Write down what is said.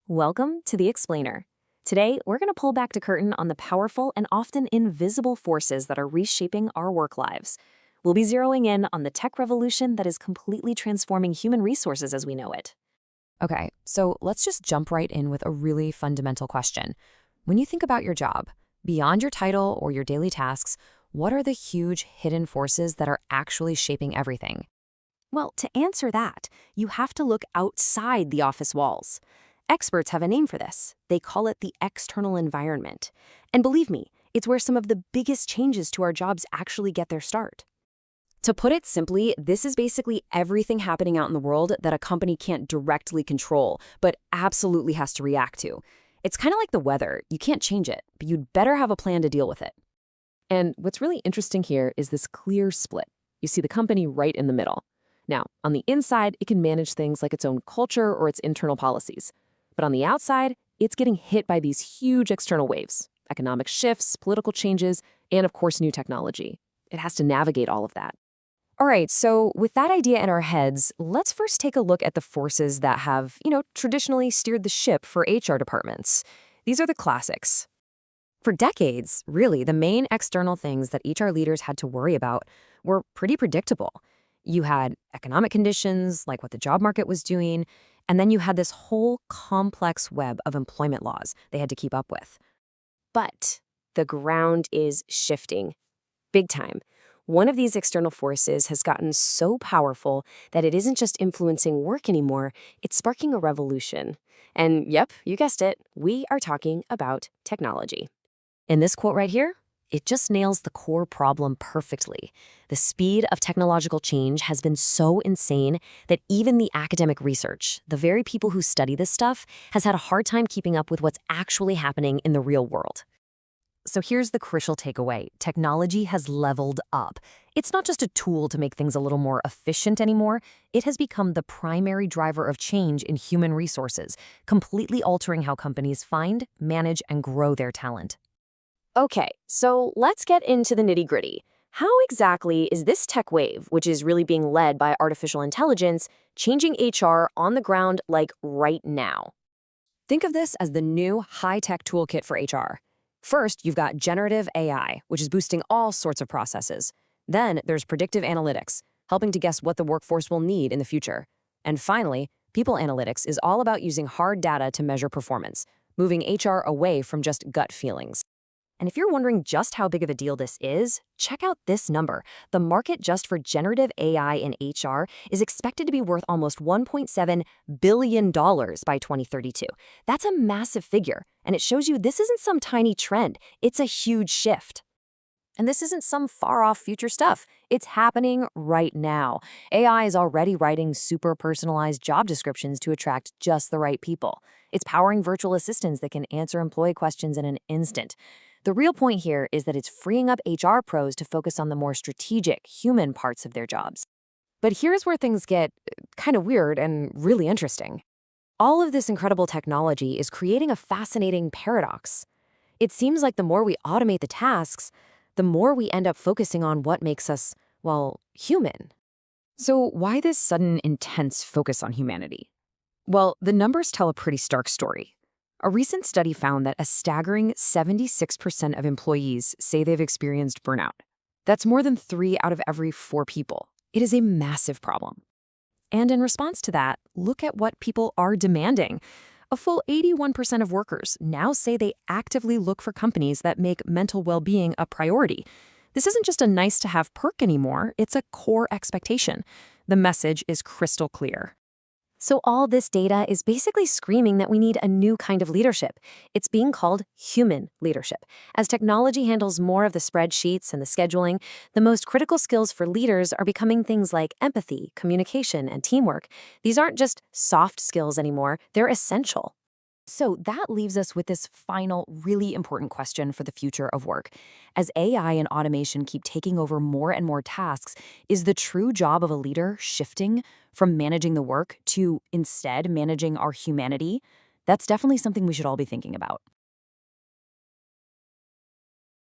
Welcome to The Explainer. Today, we're going to pull back the curtain on the powerful and often invisible forces that are reshaping our work lives. We'll be zeroing in on the tech revolution that is completely transforming human resources as we know it. Okay, so let's just jump right in with a really fundamental question. When you think about your job, beyond your title or your daily tasks, what are the huge hidden forces that are actually shaping everything? Well, to answer that, you have to look outside the office walls. Experts have a name for this. They call it the external environment. And believe me, it's where some of the biggest changes to our jobs actually get their start. To put it simply, this is basically everything happening out in the world that a company can't directly control, but absolutely has to react to. It's kind of like the weather. You can't change it, but you'd better have a plan to deal with it. And what's really interesting here is this clear split. You see the company right in the middle. Now, on the inside, it can manage things like its own culture or its internal policies. But on the outside, it's getting hit by these huge external waves, economic shifts, political changes, and of course, new technology. It has to navigate all of that. All right, so with that idea in our heads, let's first take a look at the forces that have, traditionally steered the ship for HR departments. These are the classics. For decades, really, the main external things that HR leaders had to worry about were pretty predictable. You had economic conditions, like what the job market was doing, and then you had this whole complex web of employment laws they had to keep up with. But the ground is shifting, big time. One of these external forces has gotten so powerful that it isn't just influencing work anymore, it's sparking a revolution. And yep, you guessed it, we are talking about technology. In this quote right here, it just nails the core problem perfectly. The speed of technological change has been so insane that even the academic research, the very people who study this stuff, has had a hard time keeping up with what's actually happening in the real world. So here's the crucial takeaway. Technology has leveled up. It's not just a tool to make things a little more efficient anymore. It has become the primary driver of change in human resources, completely altering how companies find, manage, and grow their talent. Okay, so let's get into the nitty-gritty. How exactly is this tech wave, which is really being led by artificial intelligence, changing HR on the ground like right now? Think of this as the new high-tech toolkit for HR. First, you've got generative AI, which is boosting all sorts of processes. Then there's predictive analytics, helping to guess what the workforce will need in the future. And finally, people analytics is all about using hard data to measure performance, moving HR away from just gut feelings. And if you're wondering just how big of a deal this is, check out this number. The market just for generative AI in HR is expected to be worth almost $1.7 billion by 2032. That's a massive figure, and it shows you this isn't some tiny trend. It's a huge shift. And this isn't some far-off future stuff. It's happening right now. AI is already writing super personalized job descriptions to attract just the right people. It's powering virtual assistants that can answer employee questions in an instant. The real point here is that it's freeing up HR pros to focus on the more strategic, human parts of their jobs. But here's where things get kind of weird and really interesting. All of this incredible technology is creating a fascinating paradox. It seems like the more we automate the tasks, the more we end up focusing on what makes us, well, human. So why this sudden intense focus on humanity? Well, the numbers tell a pretty stark story. A recent study found that a staggering 76% of employees say they've experienced burnout. That's more than 3 out of every 4 people. It is a massive problem. And in response to that, look at what people are demanding. A full 81% of workers now say they actively look for companies that make mental well-being a priority. This isn't just a nice-to-have perk anymore, it's a core expectation. The message is crystal clear. So all this data is basically screaming that we need a new kind of leadership. It's being called human leadership. As technology handles more of the spreadsheets and the scheduling, the most critical skills for leaders are becoming things like empathy, communication, and teamwork. These aren't just soft skills anymore, they're essential. So that leaves us with this final, really important question for the future of work. As AI and automation keep taking over more and more tasks, is the true job of a leader shifting from managing the work to instead managing our humanity? That's definitely something we should all be thinking about.